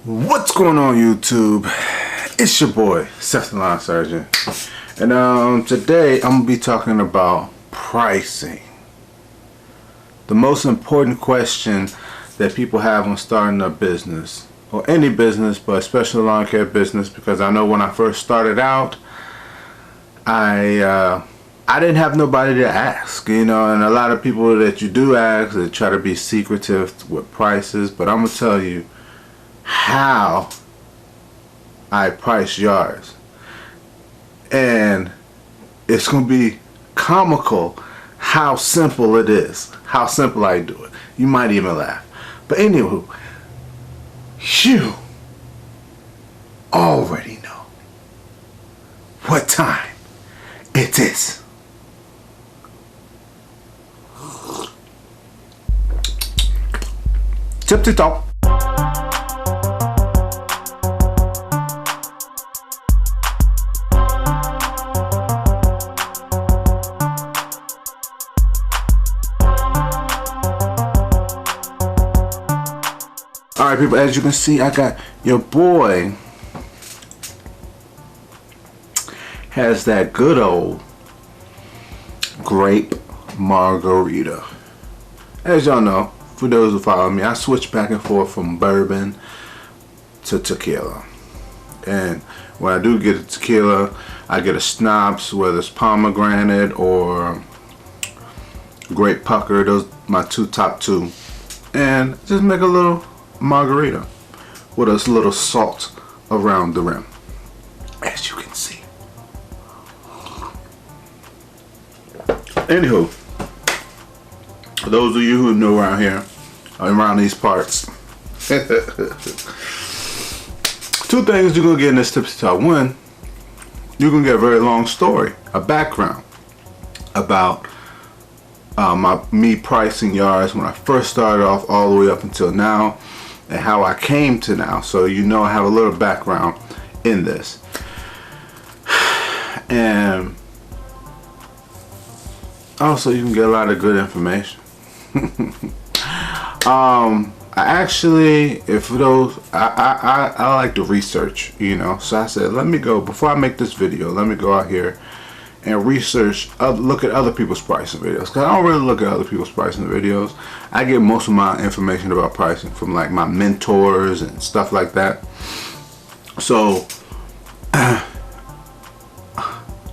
What's going on, YouTube? It's your boy Seth the Lawn Surgeon, and today I'm gonna be talking about pricing. The most important question that people have when starting a business, or any business, but especially a lawn care business, because I know when I first started out, I didn't have nobody to ask, you know, and a lot of people that you do ask, they try to be secretive with prices, but I'm gonna tell you how I price yards, and it's gonna be comical how simple it is, how simple I do it. You might even laugh. But anywho, you already know what time it is. Tipsy talk. Alright people, as you can see, I got your boy has that good old grape margarita. As y'all know, for those who follow me, I switch back and forth from bourbon to tequila. And when I do get a tequila, I get a schnapps, whether it's pomegranate or grape pucker. Those are my top two. And just make a little margarita with a little salt around the rim, as you can see. Anywho, for those of you who know around here, around these parts, two things you're gonna get in this Tipsy Talk. One, you're gonna get a very long story, a background about me pricing yards when I first started off all the way up until now, and how I came to now, so you know I have a little background in this. And also you can get a lot of good information. I actually, if those, I like to research, you know, so I said, let me go, before I make this video, let me go out here and research, look at other people's pricing videos, because I don't really look at other people's pricing videos. I get most of my information about pricing from like my mentors and stuff like that. So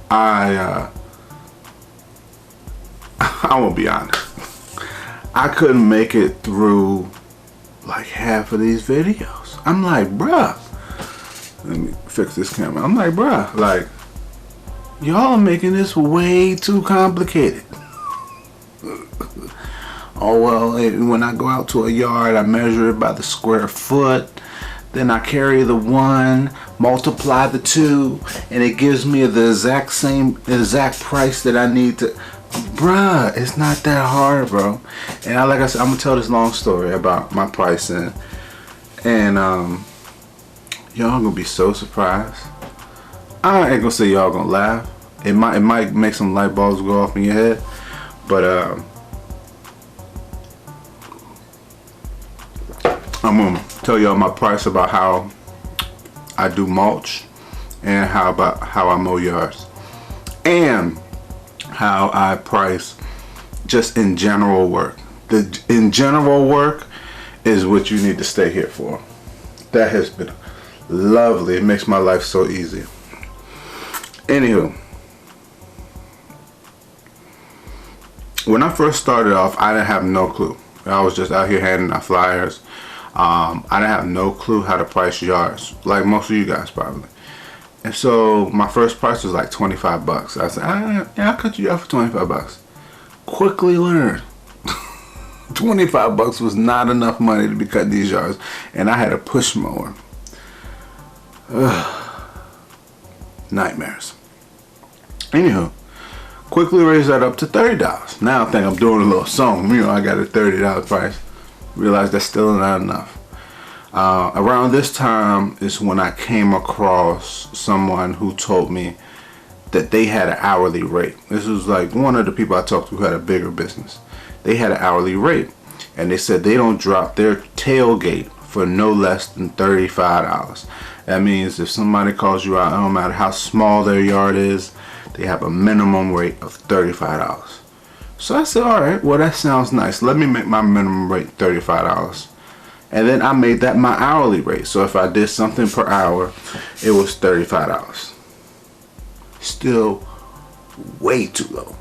I won't be honest, I couldn't make it through like half of these videos. I'm like, bruh, let me fix this camera. I'm like, bruh, like, y'all are making this way too complicated. Oh well, when I go out to a yard, I measure it by the square foot, then I carry the one, multiply the two, and it gives me the exact price that I need to. Bruh, it's not that hard, bro. And like I said, I'm gonna tell this long story about my pricing, and y'all gonna be so surprised. I ain't gonna say y'all gonna laugh. It might make some light bulbs go off in your head, but I'm gonna tell y'all my price about how I do mulch, and how I mow yards, and how I price just in general work. The in general work is what you need to stay here for. That has been lovely. It makes my life so easy. Anywho, when I first started off, I didn't have no clue. I was just out here handing out flyers. I didn't have no clue how to price yards, like most of you guys probably. And so my first price was like 25 bucks. I said, yeah, I'll cut you out for 25 bucks. Quickly learned 25 bucks was not enough money to be cutting these yards, and I had a push mower. Nightmares. Anywho, quickly raised that up to $30. Now I think I'm doing a little something. You know, I got a $30 price. Realized that's still not enough. Around this time is when I came across someone who told me that they had an hourly rate. This was like one of the people I talked to who had a bigger business. They had an hourly rate, and they said they don't drop their tailgate for no less than $35. That means if somebody calls you out, no matter how small their yard is, they have a minimum rate of $35. So I said, all right, well, that sounds nice. Let me make my minimum rate $35. And then I made that my hourly rate. So if I did something per hour, it was $35. Still way too low.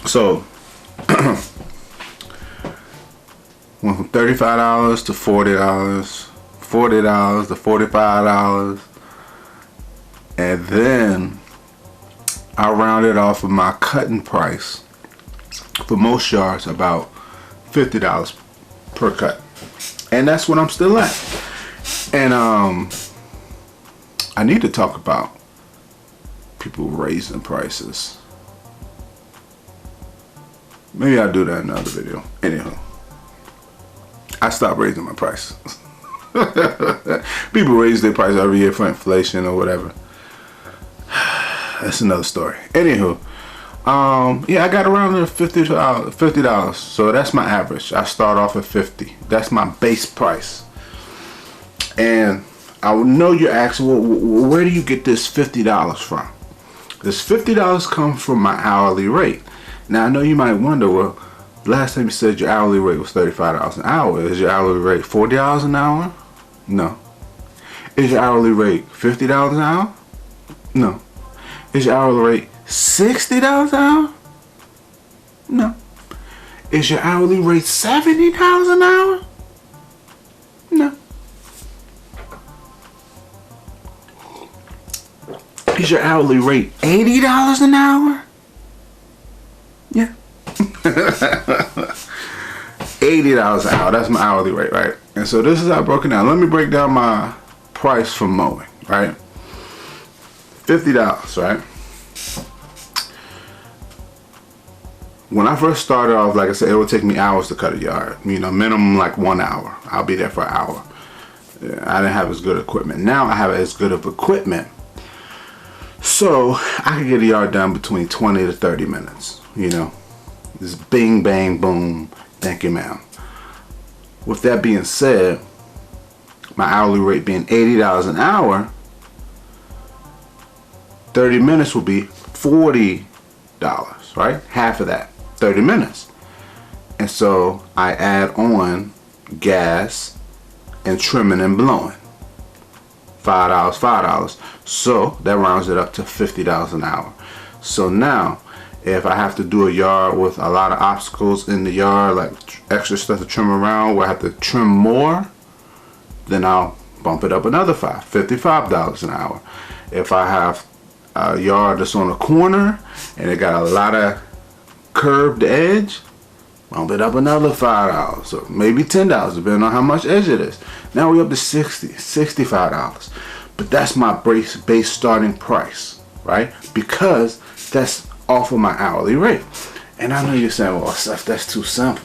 So went from $35 to $40, $40 to $45, and then I rounded off of my cutting price for most yards about $50 per cut, and that's what I'm still at. And I need to talk about people raising prices. Maybe I'll do that in another video. Anyhow, I stopped raising my prices. People raise their price every year for inflation or whatever. That's another story. Anywho, yeah, I got around there $50. So that's my average. I start off at $50. That's my base price. And I know you're asking, well, where do you get this $50 from? This $50 comes from my hourly rate. Now I know you might wonder, well, last time you said your hourly rate was $35 an hour. Is your hourly rate $40 an hour? No. Is your hourly rate $50 an hour? No. Is your hourly rate $60 an hour? No. Is your hourly rate $70 an hour? No. Is your hourly rate $80 an hour? Yeah. $80 an hour. That's my hourly rate, right? And so this is how I broke it down. Let me break down my price for mowing, right? $50, right? When I first started off, like I said, it would take me hours to cut a yard. You know, minimum like 1 hour. I'll be there for an hour. I didn't have as good equipment. Now I have as good of equipment. So I can get a yard done between 20 to 30 minutes. You know, just bing, bang, boom. Thank you, ma'am. With that being said, my hourly rate being $80 an hour, 30 minutes will be $40, right? Half of that, 30 minutes. And so I add on gas and trimming and blowing. $5, $5. So that rounds it up to $50 an hour. So now, if I have to do a yard with a lot of obstacles in the yard, like extra stuff to trim around, where I have to trim more, then I'll bump it up another $55 an hour. If I have a yard that's on a corner and it got a lot of curved edge, bump it up another $5 or maybe $10, depending on how much edge it is. Now we're up to $65. But that's my base starting price, right? Because that's off of my hourly rate. And I know you're saying, well, Seth, that's too simple.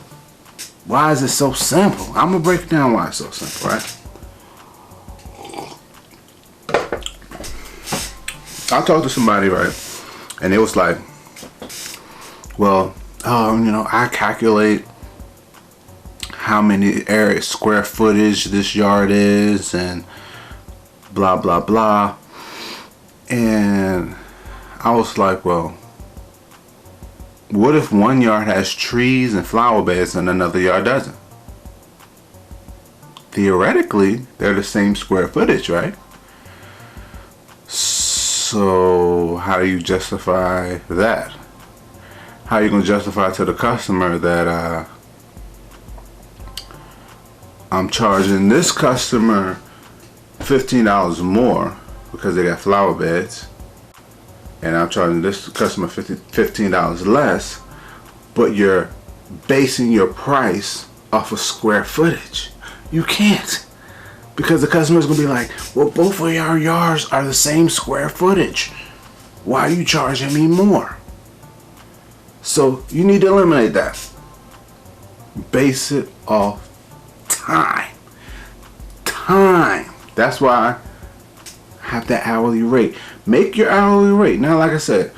Why is it so simple? I'm gonna break down why it's so simple, right? I talked to somebody, right, and it was like, well, you know, I calculate how many square footage this yard is and blah blah blah. And I was like, well, what if one yard has trees and flower beds and another yard doesn't? Theoretically, they're the same square footage, right? So how do you justify that? How are you going to justify to the customer that I'm charging this customer $15 more because they got flower beds, and I'm charging this customer $15 less, but you're basing your price off of square footage? You can't, because the customer's gonna be like, well, both of our yards are the same square footage. Why are you charging me more? So you need to eliminate that. Base it off time. That's why I have that hourly rate. Make your hourly rate. Now, like I said,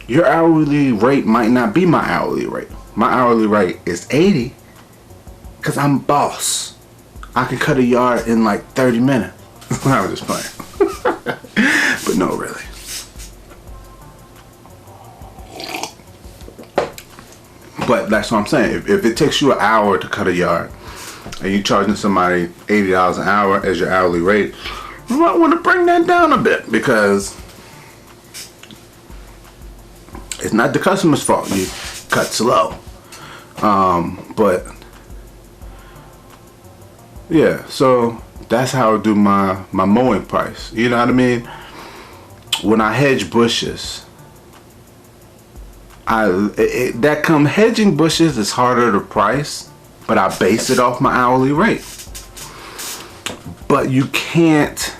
your hourly rate might not be my hourly rate. My hourly rate is $80. Cause I'm boss. I can cut a yard in like 30 minutes. I was just playing. But no, really. But that's what I'm saying. If it takes you an hour to cut a yard and you're charging somebody $80 an hour as your hourly rate, you might want to bring that down a bit, because it's not the customer's fault you cut slow. But yeah, so that's how I do my mowing price. You know what I mean? When I hedge bushes, hedging bushes is harder to price, but I base it off my hourly rate. But you can't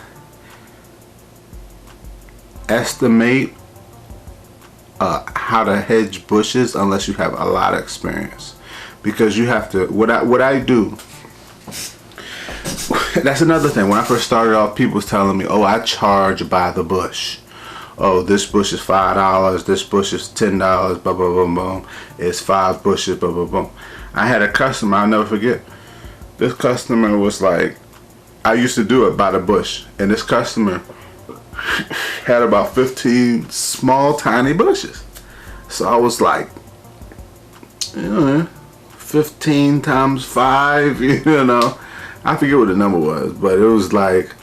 estimate how to hedge bushes unless you have a lot of experience, because you have to. What I do. That's another thing. When I first started off, people was telling me, "Oh, I charge by the bush. Oh, this bush is $5. This bush is $10. Blah blah blah blah. It's 5 bushes. Blah blah blah." I had a customer. I'll never forget. This customer was like, I used to do it by the bush, and this customer had about 15 small, tiny bushes. So I was like, 15 times 5, you know. I forget what the number was, but it was like,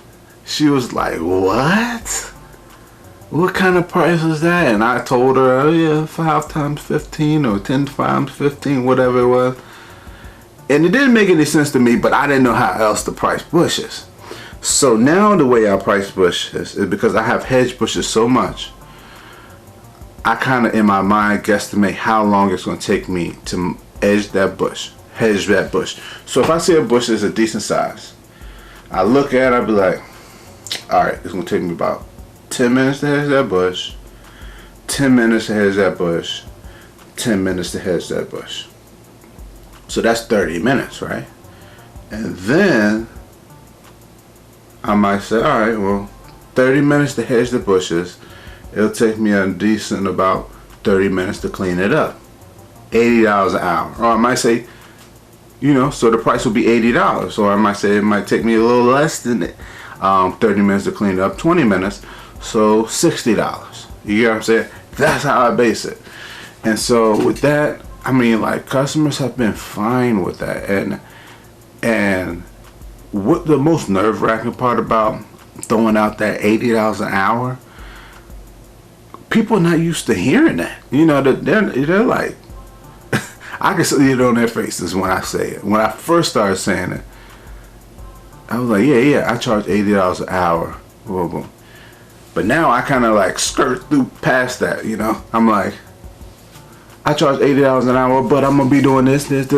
she was like, what? What kind of price is that? And I told her, oh yeah, 5 times 15 or 10 times 15, whatever it was. And it didn't make any sense to me, but I didn't know how else to price bushes. So now the way I price bushes is because I have hedged bushes so much, I kind of in my mind guesstimate how long it's going to take me to hedge that bush. So if I see a bush that's a decent size, I look at it, I'll be like, alright, it's going to take me about 10 minutes to hedge that bush, 10 minutes to hedge that bush, 10 minutes to hedge that bush. So that's 30 minutes, right? And then I might say, alright, well, 30 minutes to hedge the bushes. It'll take me a decent about 30 minutes to clean it up. $80 an hour. Or I might say, so the price will be $80. Or I might say it might take me a little less than 30 minutes to clean it up, 20 minutes. So $60. You get what I'm saying? That's how I base it. And so with that, I mean, like, customers have been fine with that. And what the most nerve-wracking part about throwing out that $80 an hour, people are not used to hearing that. They're like, I can see it on their faces when I say it. When I first started saying it, I was like, yeah, I charge $80 an hour. Boom, boom. But now I kind of like skirt through past that, I'm like, I charge $80 an hour, but I'm going to be doing this. And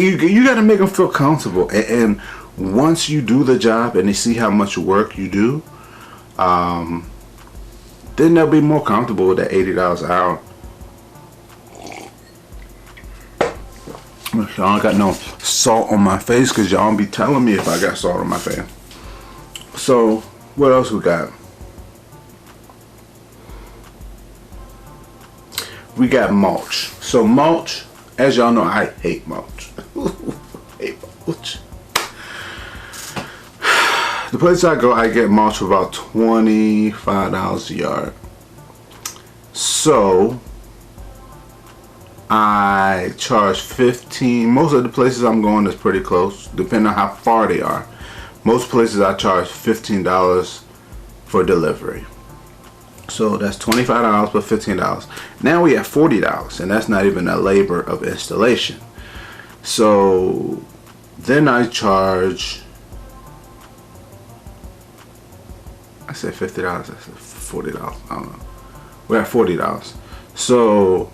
you got to make them feel comfortable. And once you do the job and they see how much work you do, then they'll be more comfortable with that $80 an hour. Y'all ain't got no salt on my face, because y'all be telling me if I got salt on my face. So, what else we got? We got mulch. So mulch, as y'all know, I hate mulch. Hate mulch. The place I go, I get mulch for about $25 a yard. So I charge $15. Most of the places I'm going is pretty close, depending on how far they are. Most places I charge $15 for delivery. So that's $25 plus $15. Now we have $40, and that's not even a labor of installation. So then I charge, I said $50, I said $40, I don't know. We're at $40. So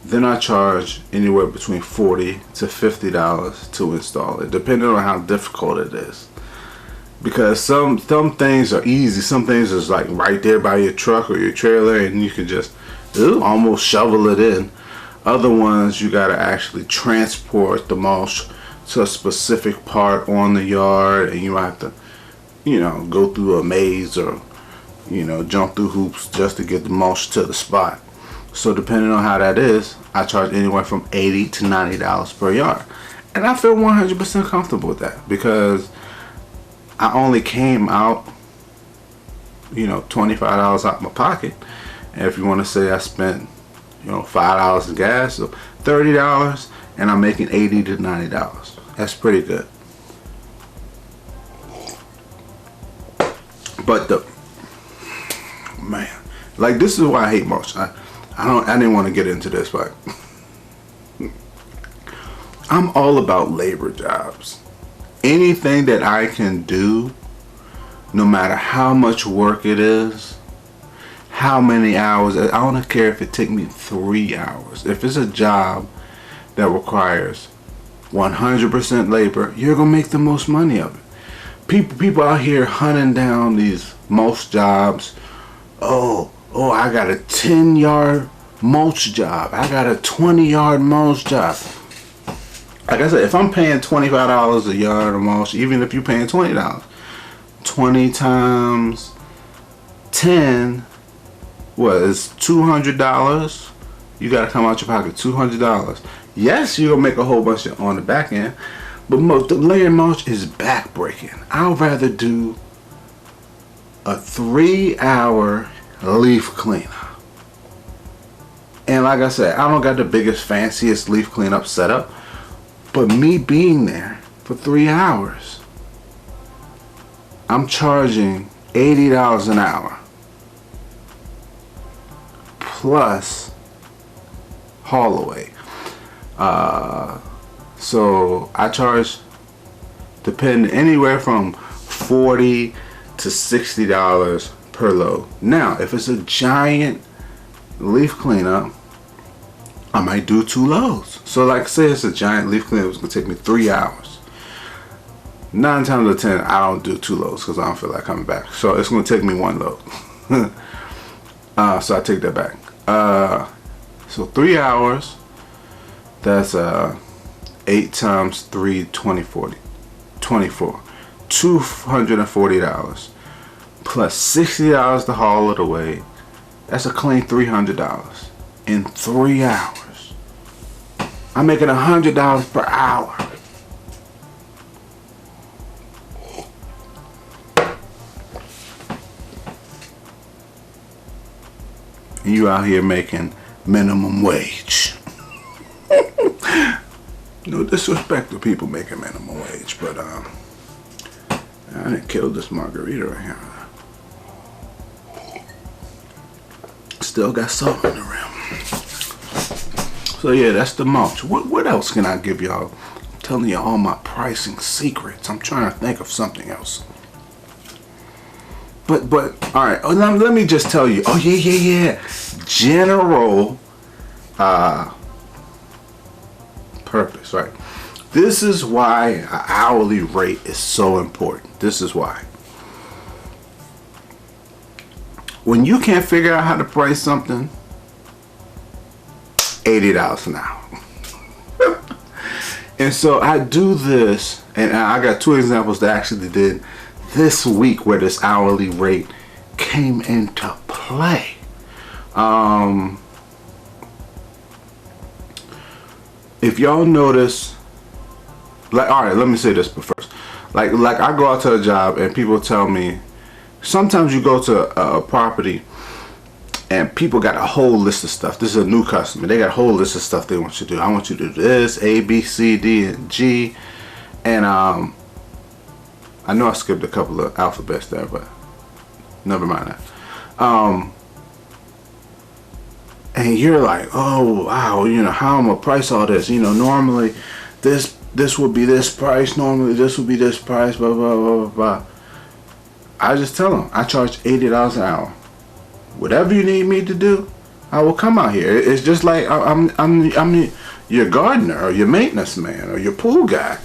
then I charge anywhere between $40 to $50 to install it, depending on how difficult it is. Because some things are easy, some things is like right there by your truck or your trailer, and you can just almost shovel it in. Other ones you gotta actually transport the mulch to a specific part on the yard, and you have to, go through a maze or, jump through hoops just to get the mulch to the spot. So depending on how that is, I charge anywhere from $80 to $90 per yard. And I feel 100% comfortable with that because I only came out, you know, $25 out of my pocket. And if you want to say I spent, you know, $5 in gas, so $30, and I'm making $80 to $90. That's pretty good. But man, like, this is why I hate mulch. I didn't want to get into this, but I'm all about labor jobs. Anything that I can do, no matter how much work it is, how many hours, I don't care if it take me 3 hours. If it's a job that requires 100% labor, you're gonna make the most money of it. People out here hunting down these mulch jobs. Oh, I got a 10-yard mulch job. I got a 20-yard mulch job. Like I said, if I'm paying $25 a yard of mulch, even if you're paying $20, 20 times 10, what is $200? You got to come out your pocket $200. Yes, you're gonna make a whole bunch on the back end, but the layer mulch is back-breaking. I'd rather do a 3-hour leaf cleanup. And like I said, I don't got the biggest, fanciest leaf cleanup setup, but me being there for 3 hours, I'm charging $80 an hour plus haul away. So I charge, depending, anywhere from $40 to $60 per load. Now, if it's a giant leaf cleanup, I might do 2 loads. So like, say it's a giant leaf cleanup, it's gonna take me 3 hours. 9 times out of 10, I don't do 2 loads because I don't feel like coming back. So it's gonna take me 1 load. So I take that back. So 3 hours, that's 8 times 3, 24, $240 plus $60 to haul it away. That's a clean $300 in 3 hours. I'm making $100 per hour. And you out here making minimum wage. No disrespect to people making minimum wage, but I didn't kill this margarita right here. Still got salt in the rim. So yeah, that's the mulch. What else can I give y'all? I'm telling you all my pricing secrets. I'm trying to think of something else. But all right. Let me just tell you. Oh yeah. General purpose, right? This is why an hourly rate is so important. This is why. When you can't figure out how to price something, $80 an hour. And so I do this, and I got 2 examples that I actually did this week where this hourly rate came into play. If y'all notice, like, all right, let me say this first. Like I go out to a job and people tell me, sometimes you go to a property and people got a whole list of stuff. This is a new customer. They got a whole list of stuff they want you to do. I want you to do this, A, B, C, D, and G. And I know I skipped a couple of alphabets there, but never mind that. And you're like, oh wow, you know, how am I gonna price all this? You know, normally this would be this price, normally this would be this price, blah blah blah blah blah. I just tell them I charge $80 an hour. Whatever you need me to do, I will come out here. It's just like I'm your gardener or your maintenance man or your pool guy.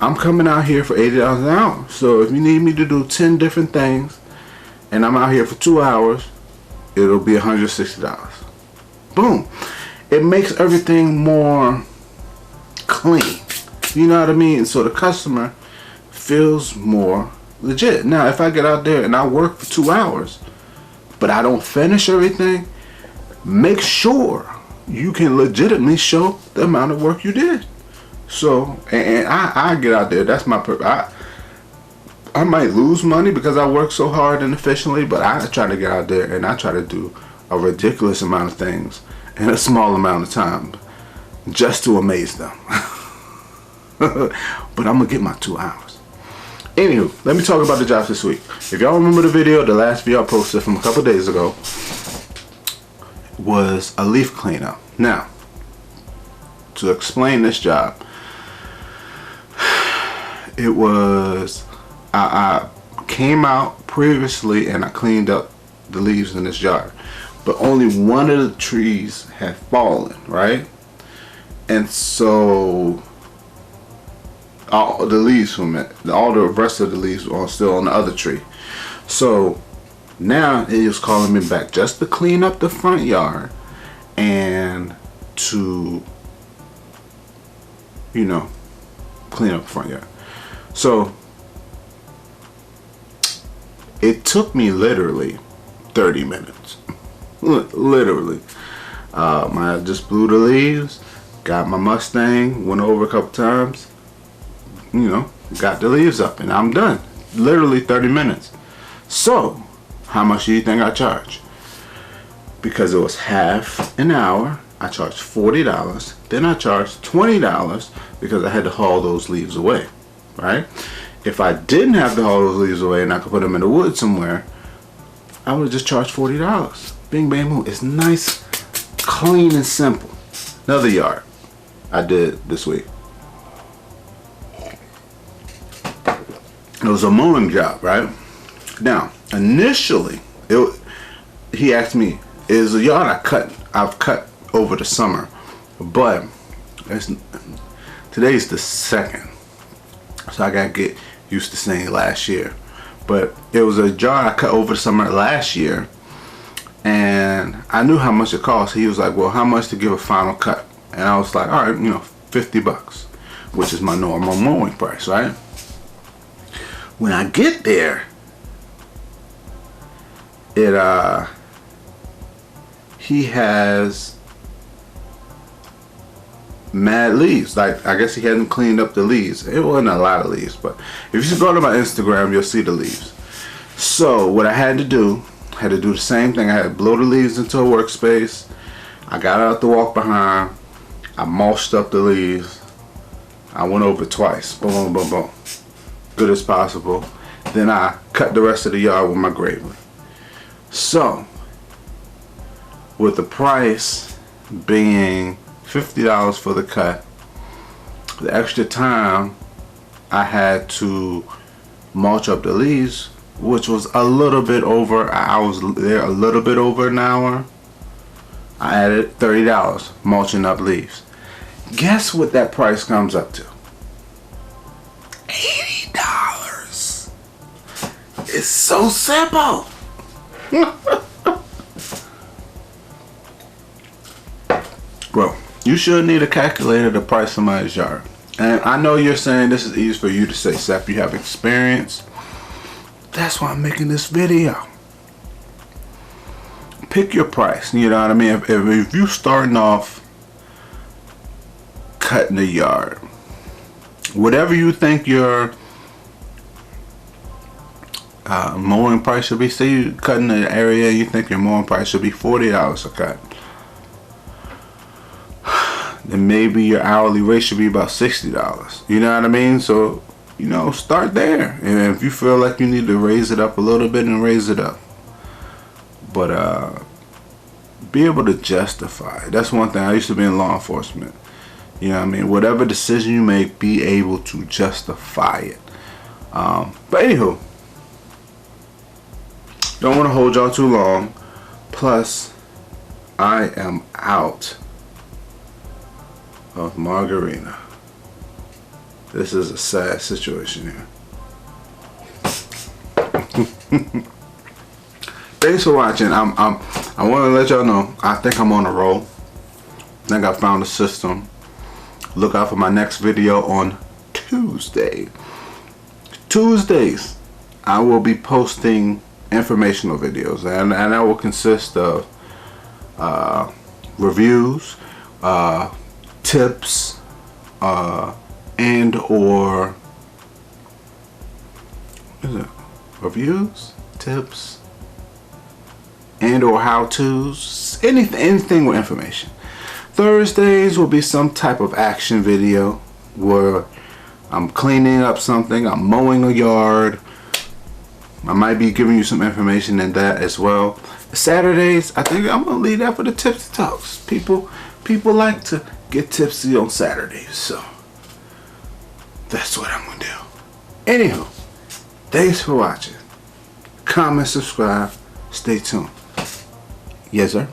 I'm coming out here for $80 an hour. So if you need me to do 10 different things and I'm out here for 2 hours, it'll be $160. Boom. It makes everything more clean. You know what I mean? So the customer feels more legit. Now, if I get out there and I work for 2 hours, but I don't finish everything, make sure you can legitimately show the amount of work you did. So, and I get out there. That's my purpose. I might lose money because I work so hard and efficiently, but I try to get out there and I try to do a ridiculous amount of things in a small amount of time just to amaze them. But I'm gonna get my 2 hours. Anywho, let me talk about the jobs this week. If y'all remember the video, the last video I posted from a couple days ago was a leaf cleanup. Now, to explain this job, it was, I came out previously and I cleaned up the leaves in this yard, but only one of the trees had fallen, right? And so all the leaves from it, all the rest of the leaves are still on the other tree. So now it is calling me back just to clean up the front yard and to, you know, clean up the front yard. So it took me literally 30 minutes. Literally. I just blew the leaves, got my Mustang, went over a couple times, you know, got the leaves up, and I'm done. Literally 30 minutes. So, how much do you think I charge? Because it was half an hour, I charged $40. Then I charged $20 because I had to haul those leaves away, right? If I didn't have to haul those leaves away and I could put them in the woods somewhere, I would have just charged $40. Bing, bang, boom. It's nice, clean, and simple. Another yard I did this week. It was a mowing job, right? Now, initially, he asked me, "Is a yard I've cut over the summer, but today's the 2nd, so I gotta get used to saying last year." But it was a yard I cut over the summer last year, and I knew how much it cost. He was like, "Well, how much to give a final cut?" And I was like, "All right, you know, $50, which is my normal mowing price, right?" When I get there, he has mad leaves. Like, I guess he hadn't cleaned up the leaves. It wasn't a lot of leaves, but if you go to my Instagram, you'll see the leaves. So what I had to do the same thing. I had to blow the leaves into a workspace. I got out the walk behind. I mulched up the leaves. I went over it twice. Boom, boom, boom, boom. Good as possible. Then I cut the rest of the yard with my graver. So, with the price being $50 for the cut, the extra time I had to mulch up the leaves, which was a little bit over, I was there a little bit over an hour, I added $30 mulching up leaves. Guess what that price comes up to? $80. It's so simple. Well, you should need a calculator to price somebody's yard. And I know you're saying this is easy for you to say, Seth, you have experience. That's why I'm making this video. Pick your price, you know what I mean? If you're starting off cutting the yard, whatever you think your mowing price should be, say you're cutting the area, you think your mowing price should be $40 a cut, then maybe your hourly rate should be about $60. You know what I mean? So, you know, start there. And if you feel like you need to raise it up a little bit, then raise it up. But be able to justify. That's one thing. I used to be in law enforcement. You know what I mean? Whatever decision you make, be able to justify it. But anywho, don't want to hold y'all too long. Plus, I am out of margarina. This is a sad situation here. Thanks for watching. I want to let y'all know, I think I'm on a roll. I think I found a system. Look out for my next video on Tuesday. Tuesdays, I will be posting informational videos, and that will consist of reviews, tips, and or what is it? Reviews, tips, and or how-tos, anything with information. Thursdays will be some type of action video where I'm cleaning up something, I'm mowing a yard. I might be giving you some information in that as well. Saturdays, I think I'm gonna leave that for the tipsy talks. People like to get tipsy on Saturdays, so that's what I'm gonna do. Anywho, thanks for watching. Comment, subscribe, stay tuned. Yes, sir.